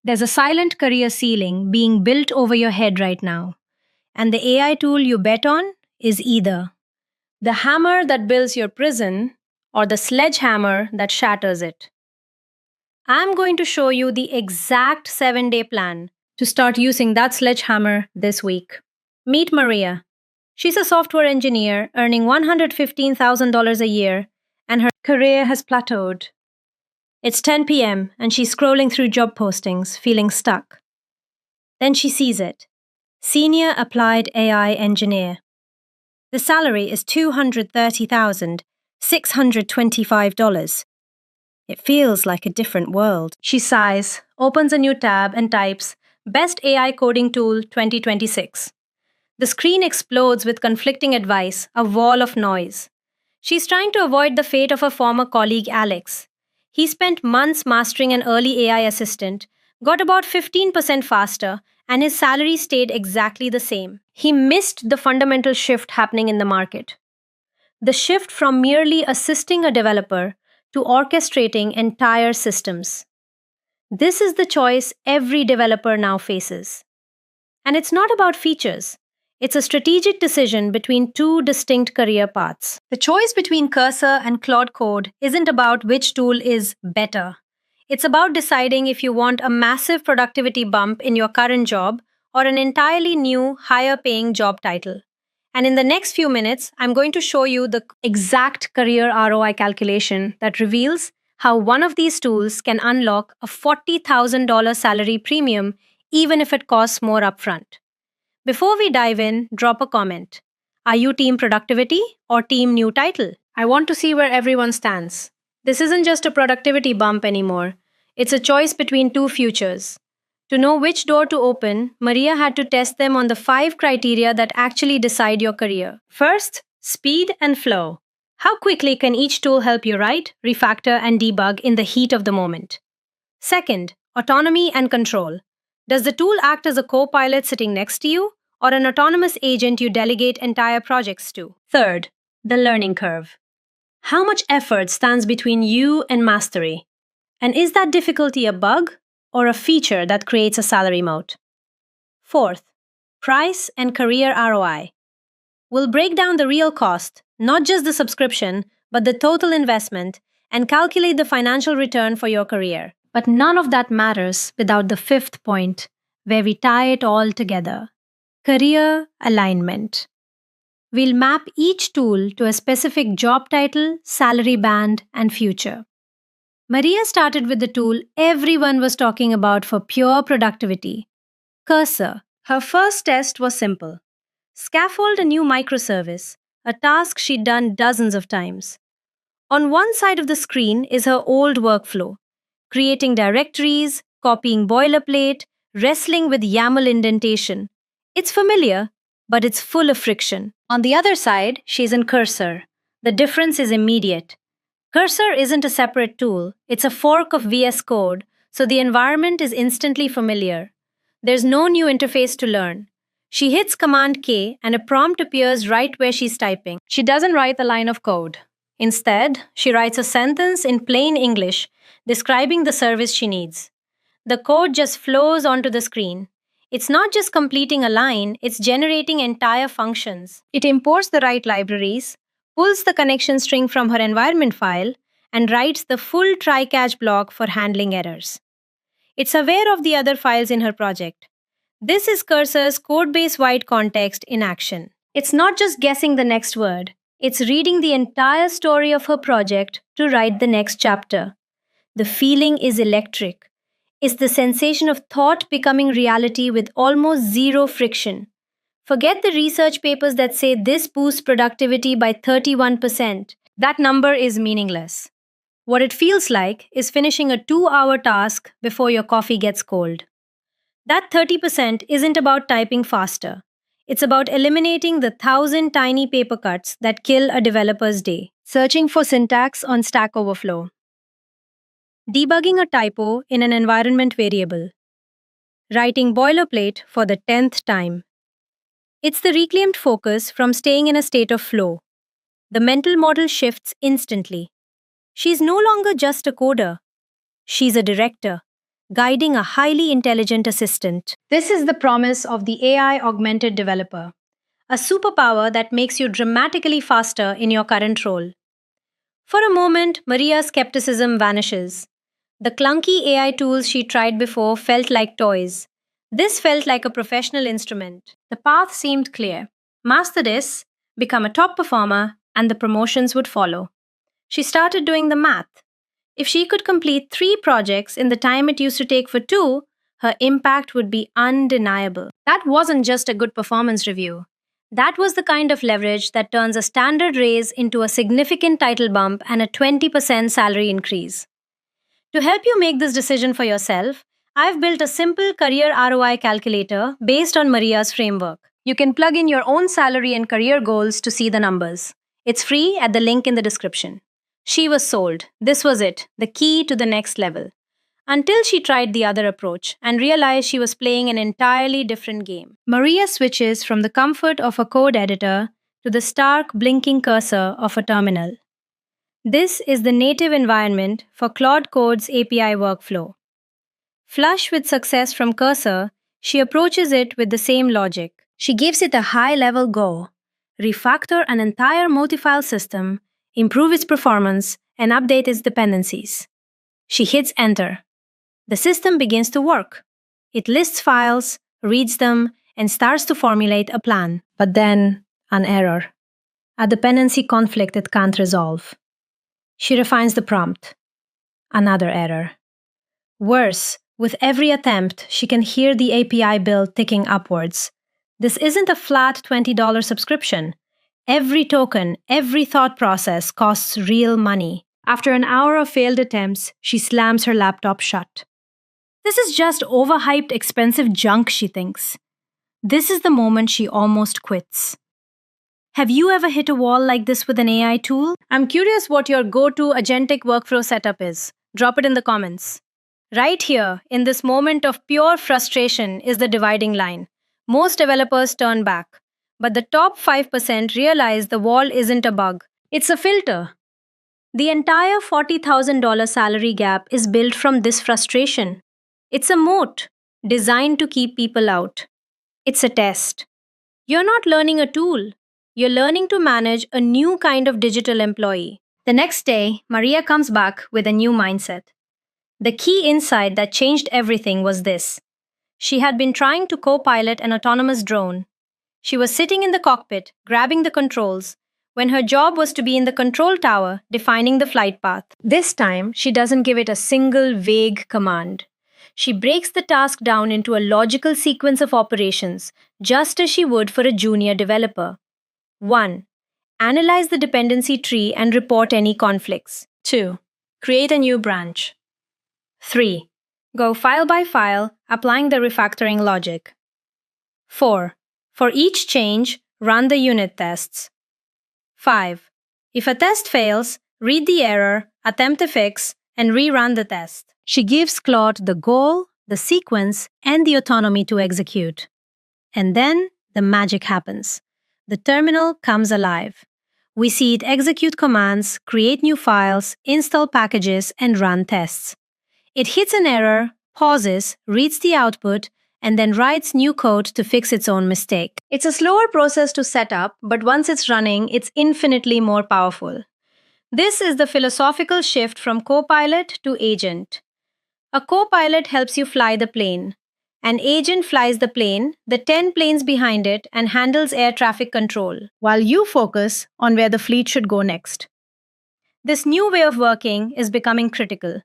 There's a silent career ceiling being built over your head right now, and the AI tool you bet on is either the hammer that builds your prison or the sledgehammer that shatters it. I'm going to show you the exact 7-day plan to start using that sledgehammer this week. Meet Maria. She's a software engineer earning $115,000 a year, and her career has plateaued. It's 10 p.m., and she's scrolling through job postings, feeling stuck. Then she sees it: Senior Applied AI Engineer. The salary is $230,625. It feels like a different world. She sighs, opens a new tab, and types Best AI Coding Tool 2026. The screen explodes with conflicting advice, a wall of noise. She's trying to avoid the fate of her former colleague Alex. He spent months mastering an early AI assistant, got about 15% faster, and his salary stayed exactly the same. He missed the fundamental shift happening in the market. The shift from merely assisting a developer to orchestrating entire systems. This is the choice every developer now faces. And it's not about features. It's a strategic decision between two distinct career paths. The choice between Cursor and Claude Code isn't about which tool is better. It's about deciding if you want a massive productivity bump in your current job or an entirely new, higher paying job title. And in the next few minutes, I'm going to show you the exact career ROI calculation that reveals how one of these tools can unlock a $40,000 salary premium even if it costs more upfront. Before we dive in, drop a comment. Are you team productivity or team new title? I want to see where everyone stands. This isn't just a productivity bump anymore. It's a choice between two futures. To know which door to open, Maria had to test them on the 5 criteria that actually decide your career. First, speed and flow. How quickly can each tool help you write, refactor, and debug in the heat of the moment? Second, autonomy and control. Does the tool act as a co-pilot sitting next to you, or an autonomous agent you delegate entire projects to? Third, the learning curve. How much effort stands between you and mastery? And is that difficulty a bug or a feature that creates a salary moat? Fourth, price and career ROI. We'll break down the real cost, not just the subscription, but the total investment, and calculate the financial return for your career. But none of that matters without the fifth point, where we tie it all together: career alignment. We'll map each tool to a specific job title, salary band, and future. Maria started with the tool everyone was talking about for pure productivity: Cursor. Her first test was simple: scaffold a new microservice, a task she'd done dozens of times. On one side of the screen is her old workflow: creating directories, copying boilerplate, wrestling with YAML indentation. It's familiar, but it's full of friction. On the other side, she's in Cursor. The difference is immediate. Cursor isn't a separate tool, it's a fork of VS Code, so the environment is instantly familiar. There's no new interface to learn. She hits Command K and a prompt appears right where she's typing. She doesn't write a line of code. Instead, she writes a sentence in plain English describing the service she needs. The code just flows onto the screen. It's not just completing a line, it's generating entire functions. It imports the right libraries, pulls the connection string from her environment file, and writes the full try-catch block for handling errors. It's aware of the other files in her project. This is Cursor's codebase-wide context in action. It's not just guessing the next word. It's reading the entire story of her project to write the next chapter. The feeling is electric. It's the sensation of thought becoming reality with almost zero friction. Forget the research papers that say this boosts productivity by 31%. That number is meaningless. What it feels like is finishing a 2-hour task before your coffee gets cold. That 30% isn't about typing faster. It's about eliminating the 1,000 tiny paper cuts that kill a developer's day. Searching for syntax on Stack Overflow. Debugging a typo in an environment variable. Writing boilerplate for the 10th time. It's the reclaimed focus from staying in a state of flow. The mental model shifts instantly. She's no longer just a coder. She's a director. guiding a highly intelligent assistant. This is the promise of the AI-Augmented Developer, a superpower that makes you dramatically faster in your current role. For a moment, Maria's skepticism vanishes. The clunky AI tools she tried before felt like toys. This felt like a professional instrument. The path seemed clear. Master this, become a top performer, and the promotions would follow. She started doing the math. If she could complete 3 projects in the time it used to take for 2, her impact would be undeniable. That wasn't just a good performance review. That was the kind of leverage that turns a standard raise into a significant title bump and a 20% salary increase. To help you make this decision for yourself, I've built a simple career ROI calculator based on Maria's framework. You can plug in your own salary and career goals to see the numbers. It's free at the link in the description. She was sold. This was it, the key to the next level. Until she tried the other approach and realized she was playing an entirely different game. Maria switches from the comfort of a code editor to the stark, blinking cursor of a terminal. This is the native environment for Claude Code's API workflow. Flush with success from Cursor, she approaches it with the same logic. She gives it a high-level go, refactor an entire multi-file system, improve its performance, and update its dependencies. She hits Enter. The system begins to work. It lists files, reads them, and starts to formulate a plan. But then, an error. A dependency conflict it can't resolve. She refines the prompt. Another error. Worse, with every attempt, she can hear the API bill ticking upwards. This isn't a flat $20 subscription. Every token, every thought process costs real money. After an hour of failed attempts, she slams her laptop shut. This is just overhyped, expensive junk, she thinks. This is the moment she almost quits. Have you ever hit a wall like this with an AI tool? I'm curious what your go-to agentic workflow setup is. Drop it in the comments. Right here, in this moment of pure frustration, is the dividing line. Most developers turn back, but the top 5% realize the wall isn't a bug. It's a filter. The entire $40,000 salary gap is built from this frustration. It's a moat designed to keep people out. It's a test. You're not learning a tool. You're learning to manage a new kind of digital employee. The next day, Maria comes back with a new mindset. The key insight that changed everything was this. She had been trying to co-pilot an autonomous drone. She was sitting in the cockpit, grabbing the controls, when her job was to be in the control tower, defining the flight path. This time, she doesn't give it a single vague command. She breaks the task down into a logical sequence of operations, just as she would for a junior developer. 1. Analyze the dependency tree and report any conflicts. 2. Create a new branch. 3. Go file by file, applying the refactoring logic. 4. For each change, run the unit tests. 5. If a test fails, read the error, attempt a fix, and rerun the test. She gives Claude the goal, the sequence, and the autonomy to execute. And then the magic happens. The terminal comes alive. We see it execute commands, create new files, install packages, and run tests. It hits an error, pauses, reads the output, and then writes new code to fix its own mistake. It's a slower process to set up, but once it's running, it's infinitely more powerful. This is the philosophical shift from co-pilot to agent. A co-pilot helps you fly the plane. An agent flies the plane, the 10 planes behind it, and handles air traffic control, while you focus on where the fleet should go next. This new way of working is becoming critical.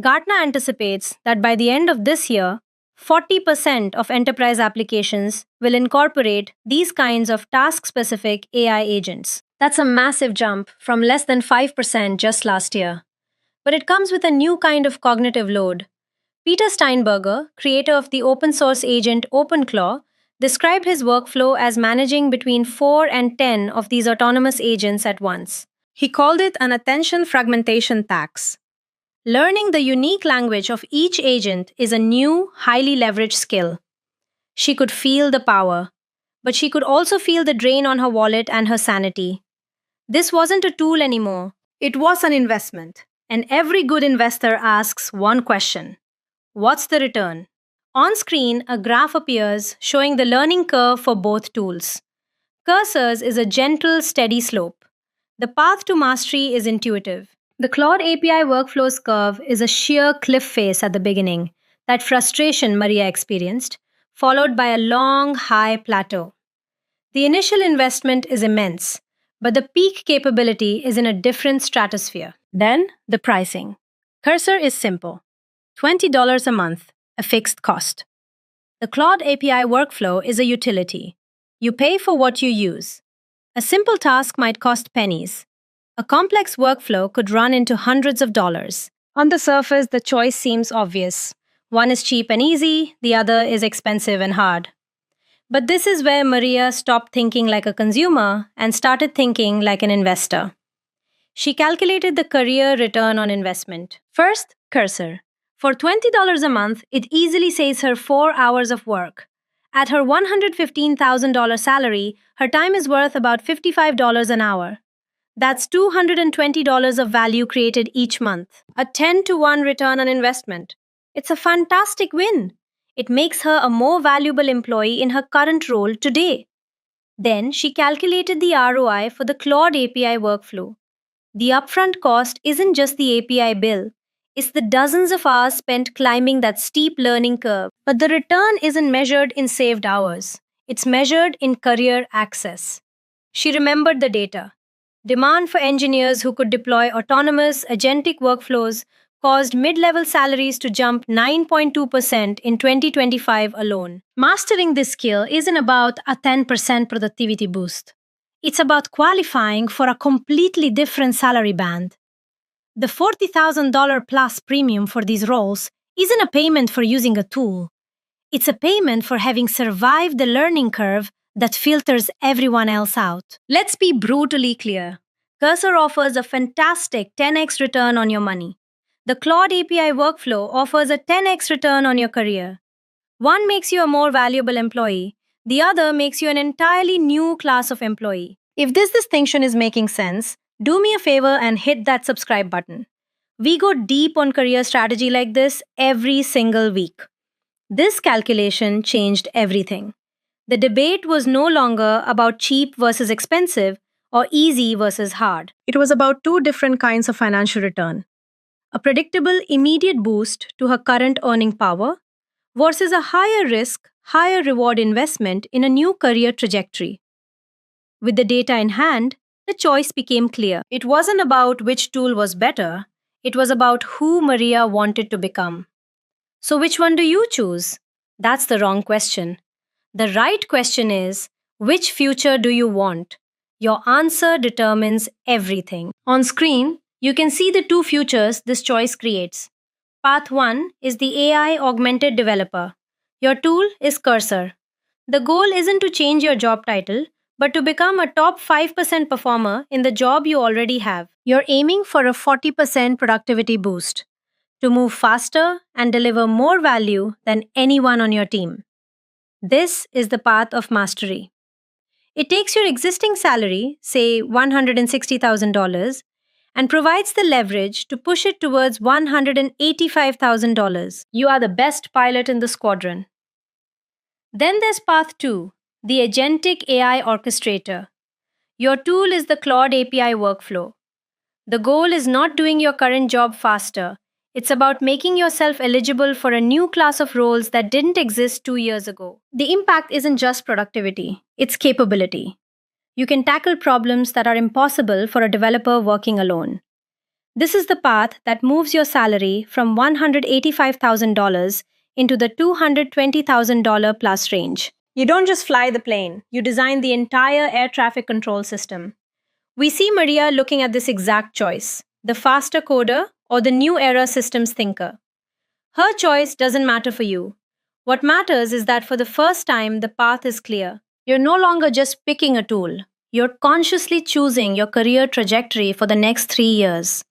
Gartner anticipates that by the end of this year, 40% of enterprise applications will incorporate these kinds of task-specific AI agents. That's a massive jump from less than 5% just last year. But it comes with a new kind of cognitive load. Peter Steinberger, creator of the open-source agent OpenClaw, described his workflow as managing between 4 and 10 of these autonomous agents at once. He called it an attention fragmentation tax. Learning the unique language of each agent is a new, highly leveraged skill. She could feel the power, but she could also feel the drain on her wallet and her sanity. This wasn't a tool anymore. It was an investment. And every good investor asks one question. What's the return? On screen, a graph appears showing the learning curve for both tools. Cursor's is a gentle, steady slope. The path to mastery is intuitive. The Claude API workflows curve is a sheer cliff face at the beginning, that frustration Maria experienced, followed by a long, high plateau. The initial investment is immense, but the peak capability is in a different stratosphere. Then, the pricing. Cursor is simple $20 a month, a fixed cost. The Claude API workflow is a utility. You pay for what you use. A simple task might cost pennies. A complex workflow could run into hundreds of dollars. On the surface, the choice seems obvious. One is cheap and easy, the other is expensive and hard. But this is where Maria stopped thinking like a consumer and started thinking like an investor. She calculated the career return on investment. First, Cursor. For $20 a month, it easily saves her 4 hours of work. At her $115,000 salary, her time is worth about $55 an hour. That's $220 of value created each month. A 10 to 1 return on investment. It's a fantastic win. It makes her a more valuable employee in her current role today. Then she calculated the ROI for the Claude API workflow. The upfront cost isn't just the API bill, it's the dozens of hours spent climbing that steep learning curve. But the return isn't measured in saved hours, it's measured in career access. She remembered the data. Demand for engineers who could deploy autonomous, agentic workflows caused mid level salaries to jump 9.2% in 2025 alone. Mastering this skill isn't about a 10% productivity boost. It's about qualifying for a completely different salary band. The $40,000 plus premium for these roles isn't a payment for using a tool. It's a payment for having survived the learning curve that filters everyone else out. Let's be brutally clear. Cursor offers a fantastic 10x return on your money. The Claude API workflow offers a 10x return on your career. One makes you a more valuable employee, the other makes you an entirely new class of employee. If this distinction is making sense, do me a favor and hit that subscribe button. We go deep on career strategy like this every single week. This calculation changed everything. The debate was no longer about cheap versus expensive or easy versus hard. It was about two different kinds of financial return: a predictable, immediate boost to her current earning power versus a higher risk, higher reward investment in a new career trajectory. With the data in hand, the choice became clear. It wasn't about which tool was better, it was about who Maria wanted to become. So, which one do you choose? That's the wrong question. The right question is, which future do you want? Your answer determines everything. On screen, you can see the two futures this choice creates. Path 1 is the AI-Augmented Developer. Your tool is Cursor. The goal isn't to change your job title, but to become a top 5% performer in the job you already have. You're aiming for a 40% productivity boost to move faster and deliver more value than anyone on your team. This is the path of mastery. It takes your existing salary, say $160,000, and provides the leverage to push it towards $185,000. You are the best pilot in the squadron. Then there's path 2, the Agentic AI Orchestrator. Your tool is the Claude API workflow. The goal is not doing your current job faster. It's about making yourself eligible for a new class of roles that didn't exist 2 years ago. The impact isn't just productivity, it's capability. You can tackle problems that are impossible for a developer working alone. This is the path that moves your salary from $185,000 into the $220,000 plus range. You don't just fly the plane, you design the entire air traffic control system. We see Maria looking at this exact choice: the faster coder or the new era systems thinker. Her choice doesn't matter for you. What matters is that for the first time, the path is clear. You're no longer just picking a tool, you're consciously choosing your career trajectory for the next 3 years.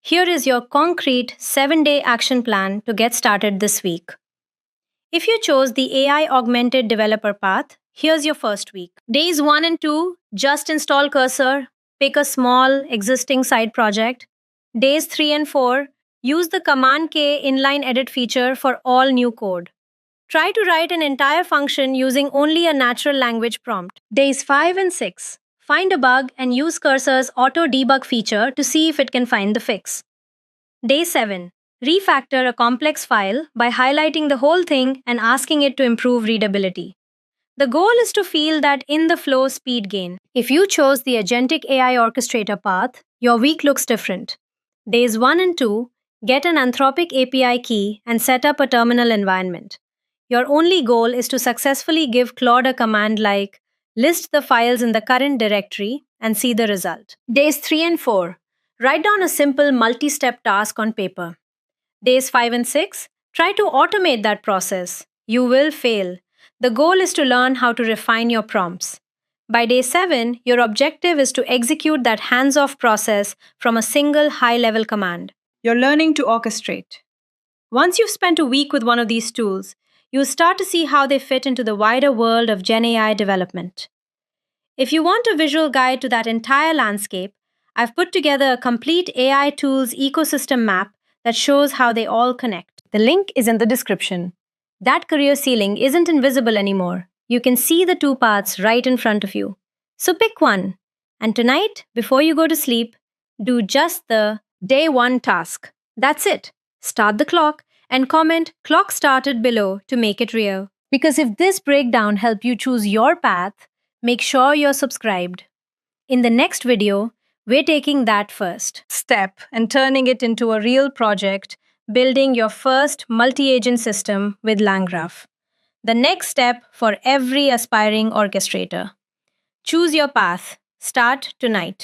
Here is your concrete 7-day action plan to get started this week. If you chose the AI Augmented Developer path, here's your first week. Days 1 and 2, just install Cursor, pick a small existing side project. Days 3 and 4, Use the Command K inline edit feature for all new code. Try to write an entire function using only a natural language prompt. Days 5 and 6. Find a bug and use Cursor's auto debug feature to see if it can find the fix. Day 7. Refactor a complex file by highlighting the whole thing and asking it to improve readability. The goal is to feel that in the flow speed gain. If you chose the Agentic AI Orchestrator path, your week looks different. Days 1 and 2, get an Anthropic API key and set up a terminal environment. Your only goal is to successfully give Claude a command like list the files in the current directory and see the result. Days 3 and 4, write down a simple multi step task on paper. Days 5 and 6, try to automate that process. You will fail. The goal is to learn how to refine your prompts. By day 7, your objective is to execute that hands off process from a single high level command. You're learning to orchestrate. Once you've spent a week with one of these tools, you'll start to see how they fit into the wider world of GenAI development. If you want a visual guide to that entire landscape, I've put together a complete AI tools ecosystem map that shows how they all connect. The link is in the description. That career ceiling isn't invisible anymore. You can see the two paths right in front of you. So pick one. And tonight, before you go to sleep, do just the day 1 task. That's it. Start the clock and comment clock started below to make it real. Because if this breakdown helped you choose your path, make sure you're subscribed. In the next video, we're taking that first step and turning it into a real project, building your first multi-agent system with LangGraph. The next step for every aspiring orchestrator. Choose your path. Start tonight.